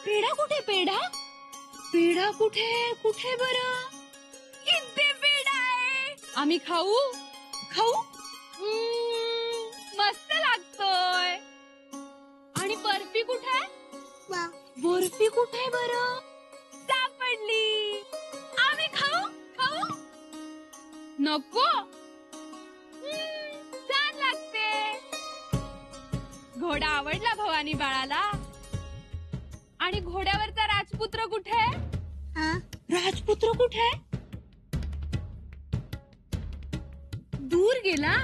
पेढा कुठे? पेढा पेढा कुठे? कुठे बरं? इथे पेढा आहे. आम्ही खाऊ खाऊ. मस्त लागतोय. आणि बर्फी कुठे? बर्फी कुठे बरं? सापडली. आम्ही खाऊ खाऊ. नको. छान लागते. घोडा आवडला भवानी बाळाला. आणि घोड्यावरचा राजपुत्र कुठे? राजपुत्र कुठे? दूर गेला.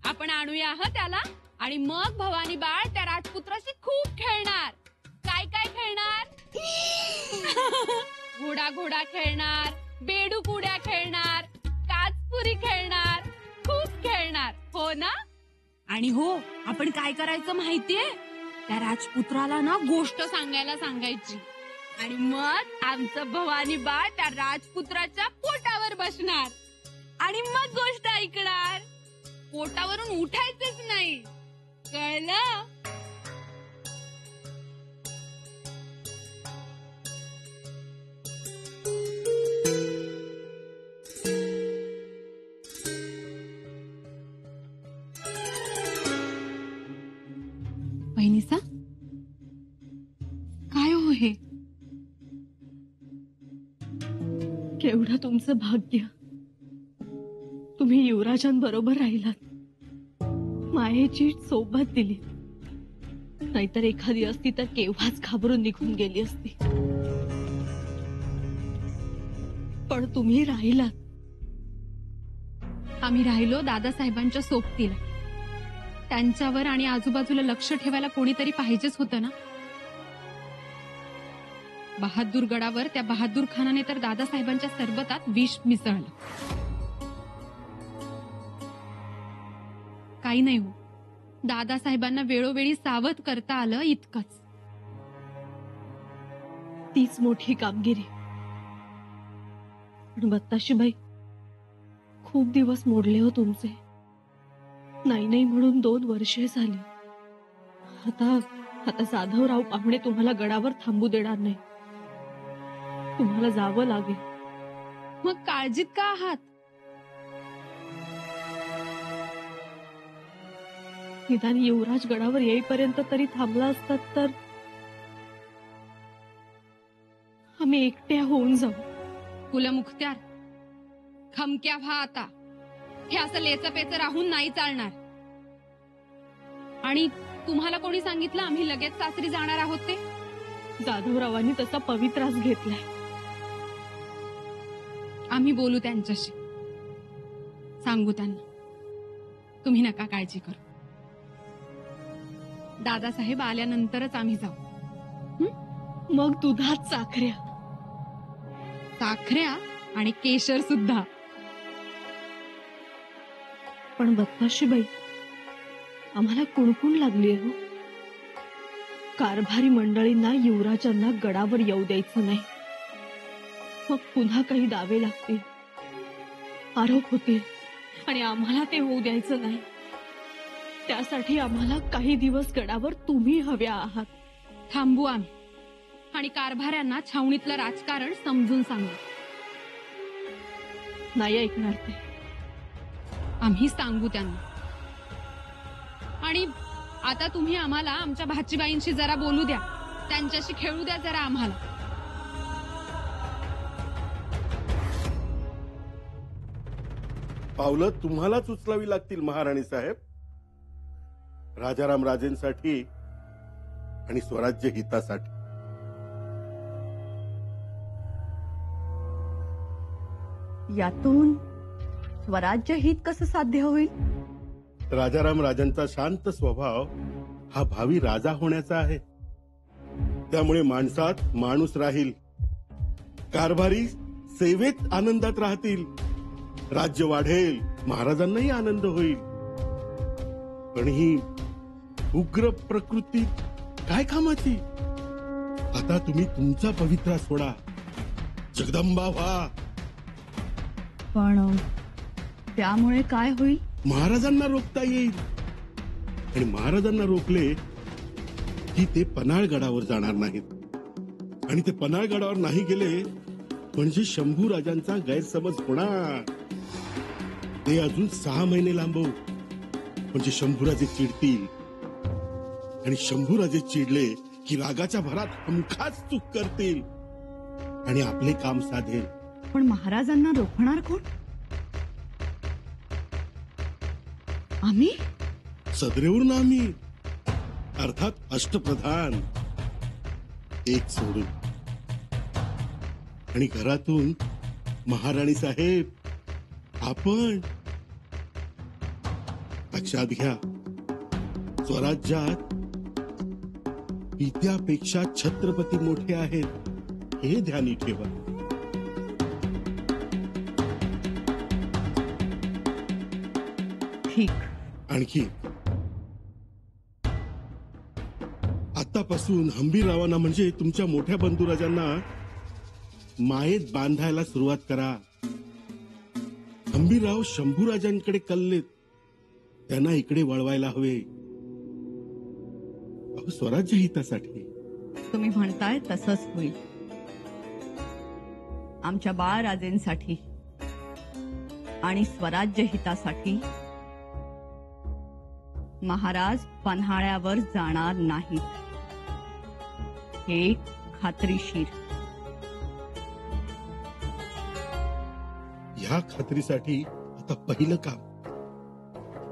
आपण आणूया त्याला आणि मग भवानी बाळ त्या राजपुत्राशी खूप खेळणार. काय काय खेळणार? घोडा घोडा खेळणार, बेडूक उड्या खेळणार, काचपुरी खेळणार, खूप खेळणार. हो ना? आणि हो, आपण काय करायचं माहितीये? त्या राजपुत्राला ना गोष्ट सांगायला सांगायची. आणि मग आमचं भवानी बाळ त्या राजपुत्राच्या पोटावर बसणार आणि मग गोष्ट ऐकणार. पोटावरून उठायचंच नाही. कळलं? बहिणीसा, काय हो हे? केवढं तुमचं भाग्य. तुम्ही युवराजांबरोबर राहिलात, मायेची सोबत दिली. नाहीतर एखादी असती तर केव्हाच घाबरून निघून गेली असती. पण तुम्ही राहिलात. आम्ही राहिलो दादासाहेबांच्या सोबतीला. त्यांच्यावर आणि आजूबाजूला लक्ष ठेवायला कोणीतरी पाहिजेच होतं ना. बहादूर गडावर त्या बहादूर खानाने तर दादासाहेबांच्या सरबतात विष मिसळलं. काही नाही हो, दादासाहेबांना वेळोवेळी सावध करता आलं इतकंच. तीच मोठी कामगिरी. पण बत्ताशीबाई, खूप दिवस मोडले हो तुमचे. नाही नाही म्हणून 2 वर्षे झाली. आता जाधवराव पाहुणे तुम्हाला गडावर थांबू देणार नाही. तुम्हाला जावं लागेल. मग काळजीत का आहात? निदान युवराज गडावर येईपर्यंत तरी थांबला असतात तर आम्ही एकट्या होऊन जाऊ. कुलमुखत्यार, खमक्या व्हा आता. हे असं लेचपेच राहून नाही चालणार. आणि तुम्हाला कोणी सांगितलं आम्ही लगेच सासरी जाणार आहोत ते? जाधवरावांनी तसा पवित्रास घेतलाय. आम्ही बोलू त्यांच्याशी, सांगू त्यांना. तुम्ही नका काळजी करू. दादासाहेब आल्यानंतरच आम्ही जाऊ. मग दुधात साखऱ्या. साखऱ्या आणि केशर सुद्धा. पण बत्ताशीबाई, आम्हाला कुणकुण लागली हो. कारभारी मंडळींना युवराजांना गडावर येऊ द्यायचं नाही. मग पुन्हा काही दावे लागतील, आरोप होतील आणि आम्हाला ते होऊ द्यायचं नाही. त्यासाठी आम्हाला काही दिवस गडावर तुम्ही हव्या आहात. थांबू आम्ही आणि कारभाऱ्यांना छावणीतलं राजकारण समजून सांगू. नाही ऐकणार ते. आम्ही सांगू त्यांना. आणि आता तुम्ही आम्हाला आमच्या भाचीबाईंशी जरा बोलू द्या. त्यांच्याशी खेळू द्या जरा आम्हाला. पावलं तुम्हालाच उचलावी लागतील महाराणी साहेब. राजाराम राजेंसाठी आणि स्वराज्य हितासाठी. यातून स्वराज्य हित कसं साध्य होईल? राजाराम राजांचा शांत स्वभाव हा भावी राजा होण्याचा आहे. त्यामुळे माणसात माणूस राहील, कारभारी सेवेत आनंदात राहतील, राज्य वाढेल, महाराजांनाही आनंद होईल. पण ही उग्र प्रकृती काय कामाची? आता तुम्ही तुमचा पवित्रा सोडा, जगदंबा व्हा. पण त्यामुळे काय होईल? महाराजांना रोखता येईल. आणि महाराजांना रोखले की ते पन्हाळगडावर जाणार नाहीत. आणि ते पन्हाळगडावर नाही गेले म्हणजे शंभू राजांचा गैरसमज होणार. ते अजून 6 महिने लांबवू म्हणजे शंभूराजे चिडतील. आणि शंभूराजे चिडले की रागाच्या भरात हमखास चूक करतील आणि आपले काम साधेल. पण महाराजांना रोखणार कोण? आम्ही? सदरेवरून आम्ही, अर्थात अष्टप्रधान, एक सोडून. आणि घरातून महाराणी साहेब, आपण. लक्षात घ्या, स्वराज्यात पित्यापेक्षा छत्रपती मोठे आहेत, हे ध्यानी ठेवा. ठीक. आणखी आतापासून हंबीररावांना म्हणजे तुमच्या मोठ्या बंधुराजांना मायेत बांधायला सुरुवात करा. हंबीरराव शंभूराजांकडे कल्लेत, त्यांना इकडे वळवायला हवे. अहो, स्वराज्य हितासाठी. तुम्ही म्हणताय तसंच होईल. आमच्या बाळराजेंसाठी आणि स्वराज्य हितासाठी महाराज पन्हाळ्यावर जाणार नाहीत, हे खात्रीशीर. ह्या खात्रीसाठी आता पहिलं काम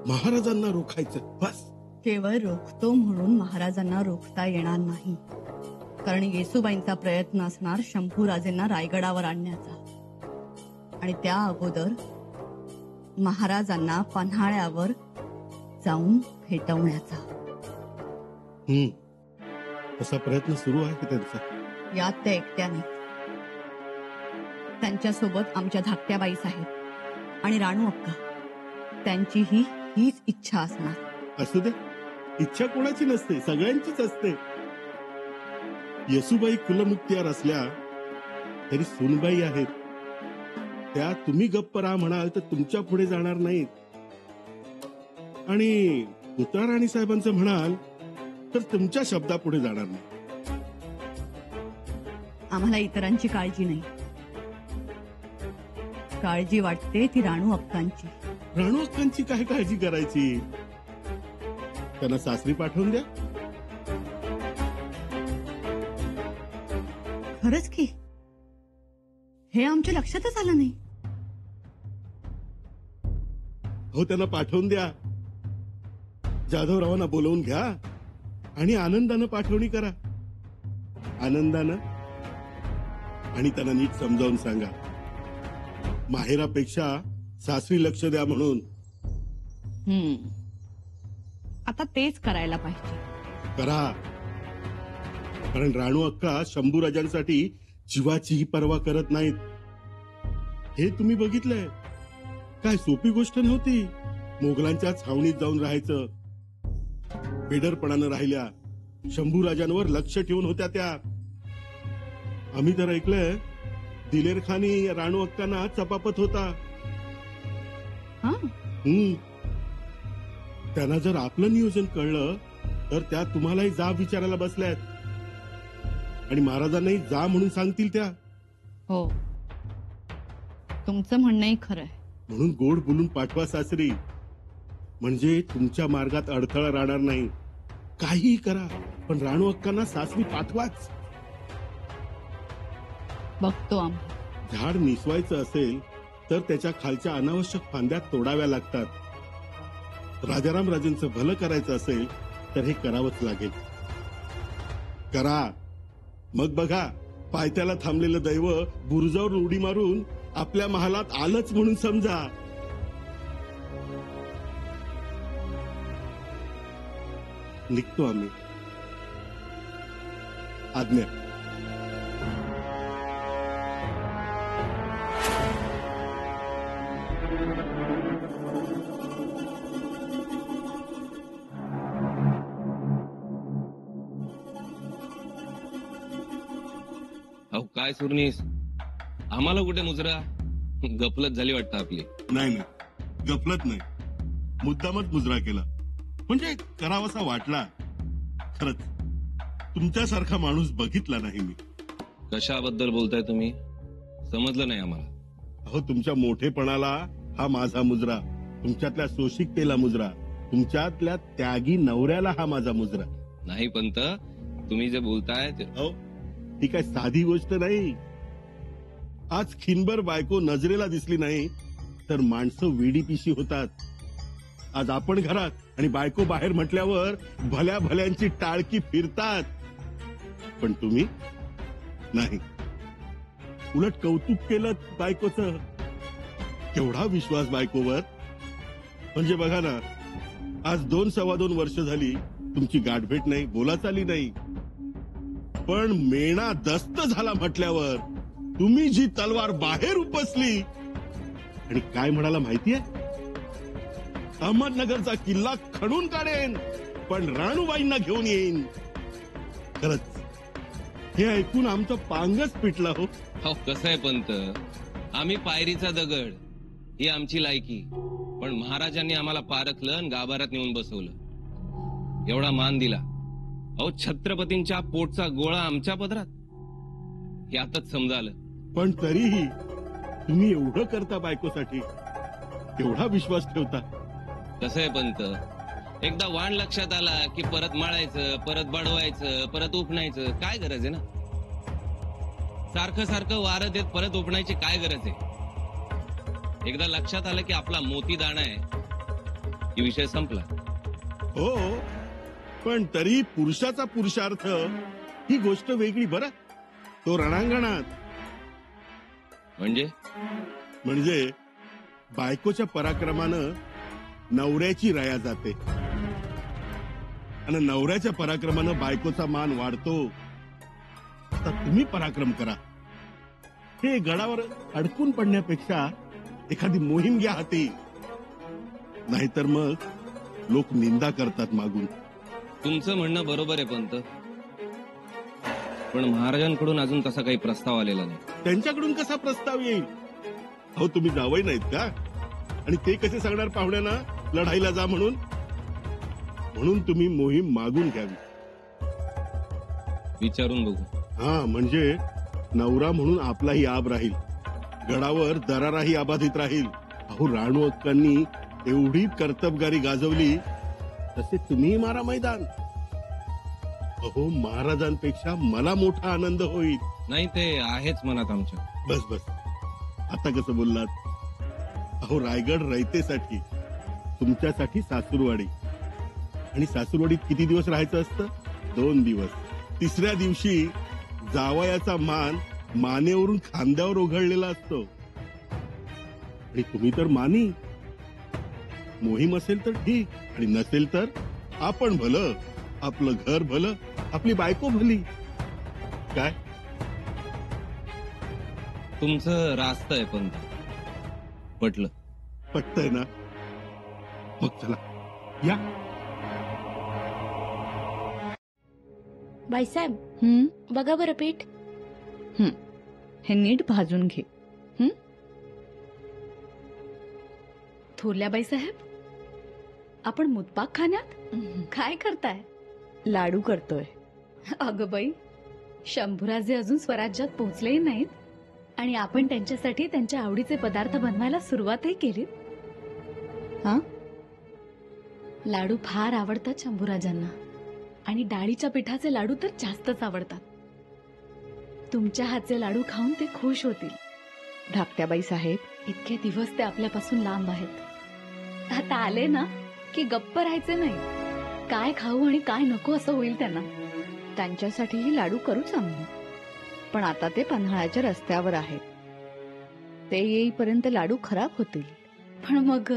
महाराजांना रोखायचं. बस. केवळ रोखतो म्हणून महाराजांना रोखता येणार नाही, कारण येसूबाईंचा प्रयत्न असणार शंभूराजेंना रायगडावर आणण्याचा. आणि त्या अगोदर महाराजांना पन्हाळ्यावर जाऊन भेटवण्याचा. तसा प्रयत्न सुरू आहे त्यांचा. यात त्या एकट्याने, त्यांच्यासोबत आमच्या धाकट्या बाई साहेब आणि राणू अक्का, त्यांचीही हीच इच्छा असणार. असू दे, इच्छा कोणाची नसते, सगळ्यांचीच असते. येसूबाई कुलमुक्तियार असल्या तरी सुनबाई आहेत. त्या तुम्ही गप्प राहा म्हणाल तर तुमच्या पुढे जाणार नाहीत. आणि पुतळा राणी साहेबांचं म्हणाल तर तुमच्या शब्दापुढे जाणार नाही. आम्हाला इतरांची काळजी नाही, काळजी वाटते ती राणू अक्कांची. राणू अक्कांची काय काळजी करायची? त्यांना सासरी पाठवून द्या. खरंच की, हे आमच्या लक्षातच आलं नाही. हो, त्यांना पाठवून द्या. जाधवरावांना बोलवून घ्या आणि आनंदानं पाठवणी करा. आनंदानं. आणि त्यांना नीट समजावून सांगा, माहेरापेक्षा सासरी लक्ष द्या म्हणून. आता तेच करायला पाहिजे. करा. कारण राणू अक्का शंभूराजांसाठी जीवाचीही पर्वा करत नाहीत. हे तुम्ही बघितलंय. काय सोपी गोष्ट नव्हती मोगलांच्या छावणीत जाऊन राहायचं. बेडरपणानं राहिल्या, शंभूराजांवर लक्ष ठेवून होत्या त्या. आम्ही तर ऐकलंय दिलेर खानी राणू अक्कांना चपापत होता. त्यांना जर आपलं नियोजन कळलं तर त्या तुम्हालाही जा विचारायला बसल्यात. आणि महाराजांनाही जा म्हणून सांगतील त्या. हो, तुमचं म्हणणंही खरं आहे. म्हणून गोड बोलून पाठवा सासरी, म्हणजे तुमच्या मार्गात अडथळा राहणार नाही. काहीही करा, पण राणू अक्कांना सासरी पाठवाच. बघतो आम्ही. झाड निसवायचं असेल तर त्याच्या खालच्या अनावश्यक फांद्या तोडाव्या लागतात. राजाराम राजेंचं भलं करायचं असेल तर हे करावंच लागेल. करा. मग बघा, पायथ्याला थांबलेलं दैव बुरुजावर उडी मारून आपल्या महालात आलंच म्हणून समजा. निघतो आम्ही. आज्ञा. अहो काय सुरनीस, आम्हाला कुठे मुजरा? गपलत झाली वाटतं आपली. नाही, गफलत नाही, मुद्दामच मुजरा केला. म्हणजे करावासा वाटला. खरंच तुमच्यासारखा माणूस बघितला नाही मी. कशाबद्दल बोलताय तुम्ही? समजलं नाही आम्हाला. अहो, तुमच्या मोठेपणाला हा माझा मुजरा, तुमच्यातल्या सोशिकतेला मुजरा, तुमच्यातल्या त्यागी नवऱ्याला हा माझा मुजरा. नाही पंत, तुम्ही जे बोलताय ते अहो, ही काय साधी गोष्ट नाही. आज खिनभर बायको नजरेला दिसली नाही तर माणसं वेडीपिशी होतात. आज आपण घरात आणि बायको बाहेर म्हटल्यावर भल्या भल्यांची टाळकी फिरतात. पण तुम्ही नाही, उलट कौतुक केलं बायकोचं. केवढा विश्वास बायकोवर. म्हणजे बघा ना, आज 2-2.25 वर्ष झाली तुमची गाठभेट नाही, बोलाचाली नाही. पण मेणा दस्त झाला म्हटल्यावर तुम्ही जी तलवार बाहेर उपसली आणि काय म्हणाला माहितीये? अहमदनगरचा किल्ला खणून काढेन पण राणूबाईंना घेऊन येईन. खरंच हे ऐकून आमचं पांगच पिटला हो. हो, कसं आहे पंत, आम्ही पायरीचा दगड ही आमची लायकी, पण महाराजांनी आम्हाला पारखलं आणि गाभाऱ्यात नेऊन बसवलं. एवढा मान दिला. अहो, छत्रपतींच्या पोटचा गोळा आमच्या पदरात, हे आताच समजालं. पण तरीही तुम्ही एवढं करता बायकोसाठी, एवढा विश्वास ठेवता. कसं आहे पंत, एकदा वाण लक्षात आला की परत मळायचं, परत बडवायचं, परत उपणायचं काय गरज आहे ना? सारखं सारखं वारं देत परत उपणायची काय गरज आहे? एकदा लक्षात आलं की आपला मोती दाणा आहे की विषय संपला. हो, पण तरी पुरुषाचा पुरुषार्थ ही गोष्ट वेगळी बरं. तो रणांगणात म्हणजे बायकोच्या पराक्रमानं नवऱ्याची रया जाते आणि नवऱ्याच्या पराक्रमानं बायकोचा मान वाढतो. आता तुम्ही पराक्रम करा. हे गडावर अडकून पडण्यापेक्षा एखादी मोहीम घ्या हाती, नाहीतर मग लोक निंदा करतात मागून. तुमचं म्हणणं बरोबर आहे पंत, पण महाराजांकडून अजून तसा काही प्रस्ताव आलेला नाही. त्यांच्याकडून कसा प्रस्ताव येईल? अहो, तुम्ही जावई नाहीत का? आणि ते कसे सांगणार पाहुण्यांना लढाईला जा म्हणून? म्हणून तुम्ही मोहीम मागून घ्यावी. विचारून बघू. हा, म्हणजे नवरा म्हणून आपलाही आब राहील, गडावर दराराही अबाधित राहील. अहो, राणू अक्कांनी एवढी कर्तबगारी गाजवली, तसे तुम्ही मारा मैदान. अहो, महाराजांपेक्षा मला मोठा आनंद होईल. नाही, ते आहेच मनात आमच्या. बस बस, आता कसं बोललात? अहो, रायगड रयतेसाठी, तुमच्यासाठी सासूरवाडी. आणि सासूरवाडीत किती दिवस राहायचं असतं? 2 दिवस. तिसऱ्या दिवशी जावयाचा मान मानेवरून खांद्यावर ओघळलेला असतो. आणि तुम्ही तर मानी. मोहीम असेल तर ठीक, आणि नसेल तर आपण भलं, आपलं घर भलं, आपली बायको भली. काय तुमचं रास्त आहे पंत, पटलं. पटतंय ना? मग चला या. बाईसाहेब, बघा बरं पीठ. हे नीट भाजून घे. थोरल्या बाईसाहेब, आपण मुतपाक खाण्यात काय करताय? लाडू करतोय. अगं बाई, शंभूराजे अजून स्वराज्यात पोहोचलेही नाहीत आणि आपण त्यांच्यासाठी त्यांच्या आवडीचे पदार्थ बनवायला सुरुवातही केली. हा? लाडू फार आवडतात शंभूराजांना आणि डाळीच्या पिठाचे लाडू तर जास्तच आवडतात. तुमच्या हातचे लाडू खाऊन ते खुश होतील. धाकट्याबाई साहेब, इतके दिवस ते आपल्यापासून लांब आहेत. आता आले ना की गप्प राहायचे नाही. काय खाऊ आणि काय नको असं होईल त्यांना. त्यांच्यासाठीही लाडू करूच आम्ही. पण आता ते पन्हाळ्याच्या रस्त्यावर आहेत. ते येईपर्यंत लाडू खराब होतील. पण मग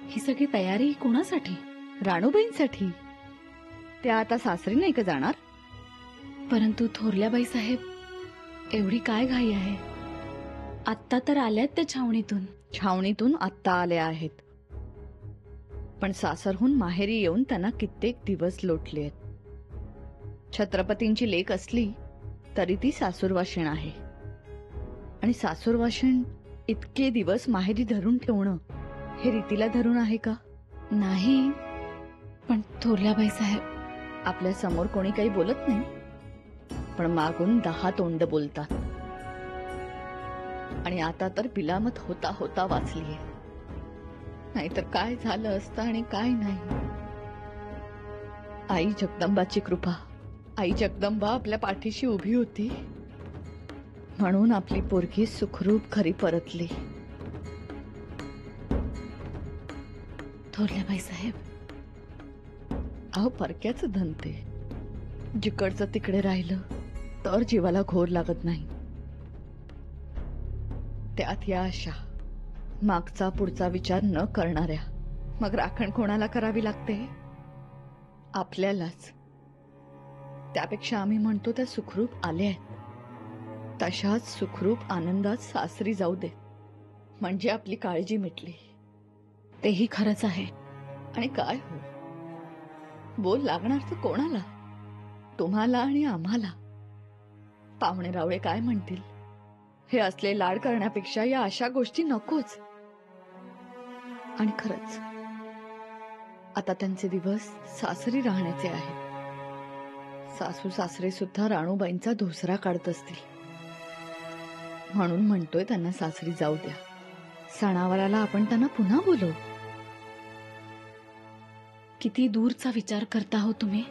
ही सगळी तयारी कोणासाठी? राणूबाईंसाठी. त्या आता सासरी नाही का जाणार? परंतु थोरल्या बाई साहेब, एवढी काय घाई आहे? आत्ता तर आल्यात त्या छावणीतून. छावणीतून आत्ता आल्या आहेत, पण सासरहून माहेरी येऊन त्यांना कित्येक दिवस लोटले. छत्रपतींची लेक असली तरी ती सासूरवाशीण आहे. आणि सासूरवाशीण इतके दिवस माहेरी धरून ठेवणं हे रीतीला धरून आहे का? नाही, पण थोरल्या बाई साहेब, आपल्या समोर कोणी काही बोलत नाही, पण मागून 10 तोंड बोलतात. आणि आता तर बिलामत होता होता वाचलीये. नाहीतर काय झालं असतं आणि काय नाही. आई जगदंबाची कृपा, आई जगदंबा आपल्या पाठीशी उभी होती म्हणून आपली पोरगी सुखरूप घरी परतली. थोरल्याबाई साहेब, अहो परक्याचं धन ते. जिकडचं तिकडे राहिलं तर जीवाला घोर लागत नाही. त्यात या अशा मागचा पुढचा विचार न करणाऱ्या. मग राखण कोणाला करावी लागते? आपल्यालाच. त्यापेक्षा आम्ही म्हणतो त्या सुखरूप आल्या आहेत, तशाच सुखरूप आनंदात सासरी जाऊ दे, म्हणजे आपली काळजी मिटली. तेही खरंच आहे. आणि काय हो, बोल लागणार तर कोणाला? तुम्हाला आणि आम्हाला. पाहुणे रावळे काय म्हणतील? हे असले लाड करण्यापेक्षा या अशा गोष्टी नकोच. आणि खरंच आता त्यांचे दिवस सासरी राहण्याचे आहेत. सासू सासरे सुद्धा राणूबाईंचा धोसरा काढत असतील, म्हणून म्हणतोय त्यांना सासरी जाऊ द्या. सणावाराला आपण त्यांना पुन्हा बोलवू. किती दूरचा विचार करता हो तुम्ही.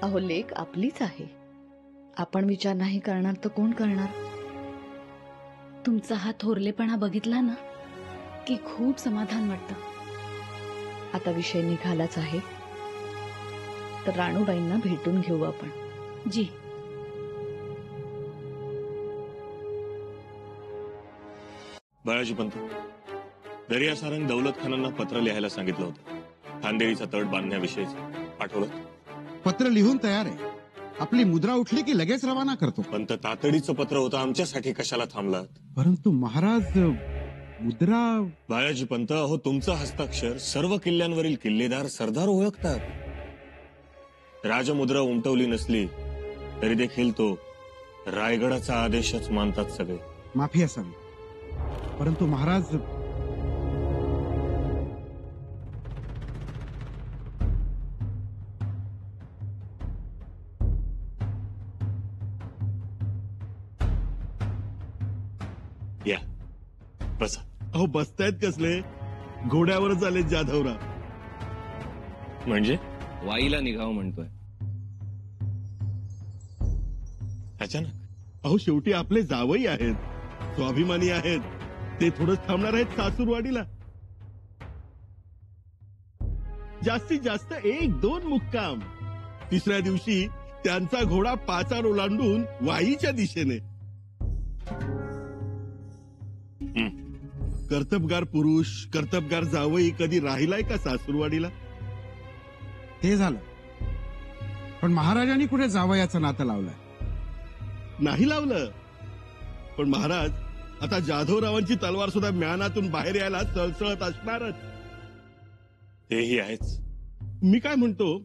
अहो लेक आपलीच आहे. आपण विचार नाही करणार तर कोण करणार? तुमचा हा थोरलेपणा बघितला ना की खूप समाधान वाटतं. आता विषय निघालाच आहे तर राणूबाईंना भेटून घेऊ आपण. जी. बाळाजी पंत, दर्या सारंग दौलत खानांना पत्र लिहायला सांगितलं होतं, खानदेरीचा तट बांधण्याविषयी. आठवलं? पत्र लिहून तयार आहे. आपली मुद्रा उठली की लगेच रवाना करतो. पंत, तातडीचं पत्र होतं, आमच्यासाठी कशाला थांबलात? परंतु महाराज, मुद्रा. बाळाजी पंत, अहो तुमचं हस्ताक्षर सर्व किल्ल्यांवरील किल्लेदार सरदार ओळखतात. राजमुद्रा उमटवली नसली तरी देखील तो रायगडाचा आदेशच मानतात सगळे. माफी असावी, परंतु महाराज, या बसा. अहो बसतायत कसले? घोड्यावरच आले जाधवराव. म्हणजे वाईला निघावं म्हणतोय. अचानक? अहो शेवटी आपले जावई आहेत, स्वाभिमानी आहेत. ते थोडंच थांबणार आहेत सासूरवाडीला. जास्तीत जास्त 1-2 मुक्काम. तिसऱ्या दिवशी त्यांचा घोडा पाचार ओलांडून वाईच्या दिशेने. कर्तबगार पुरुष, कर्तबगार जावई कधी राहिलाय का सासूरवाडीला? ते झालं, पण महाराजांनी कुठे जावयाचं नातं लावलंय? नाही लावलं. पण महाराज, आता जाधवरावांची तलवार सुद्धा म्यानातून बाहेर यायला सळसळत असणारच. तेही आहेच. मी काय म्हणतो,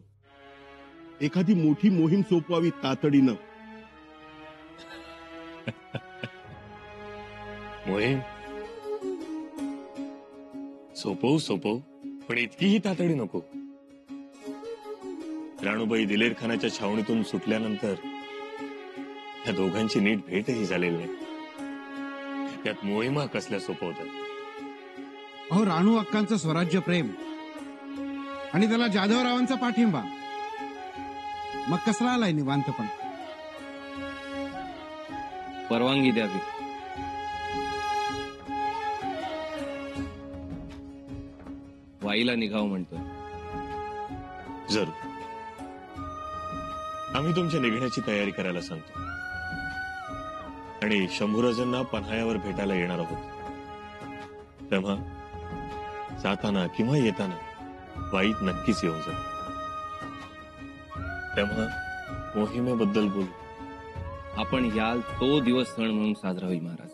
एखादी मोठी मोहीम सोपवावी तातडीनं. मोहीम सोपवू, पण इतकीही तातडी नको. राणूबाई दिलेर खानाच्या छावणीतून सुटल्यानंतर त्या दोघांची नीट भेटही झालेली नाही. त्यात मोहिमा कसल्या सोपवतात? अहो, राणू अक्कांचं स्वराज्य प्रेम आणि त्याला जाधवरावांचा पाठिंबा, मग कसला आलाय निवांतपण? परवानगी द्यावी. वाईला निघावं म्हणतोय. जरूर. आम्ही तुमच्या निघण्याची तयारी करायला सांगतो आणि शंभूराजांना पन्हाळ्यावर भेटायला येणार आहोत. तेव्हा जाताना किंवा येताना वाईत नक्कीच येऊन जा. तेव्हा मोहिमेबद्दल बोलू. आपण याल तो दिवस सण म्हणून साजरा होईल महाराज.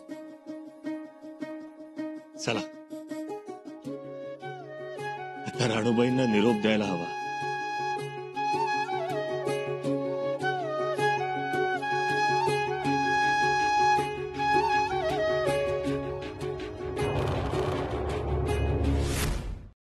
चला, आता राणूबाईंना निरोप द्यायला हवा.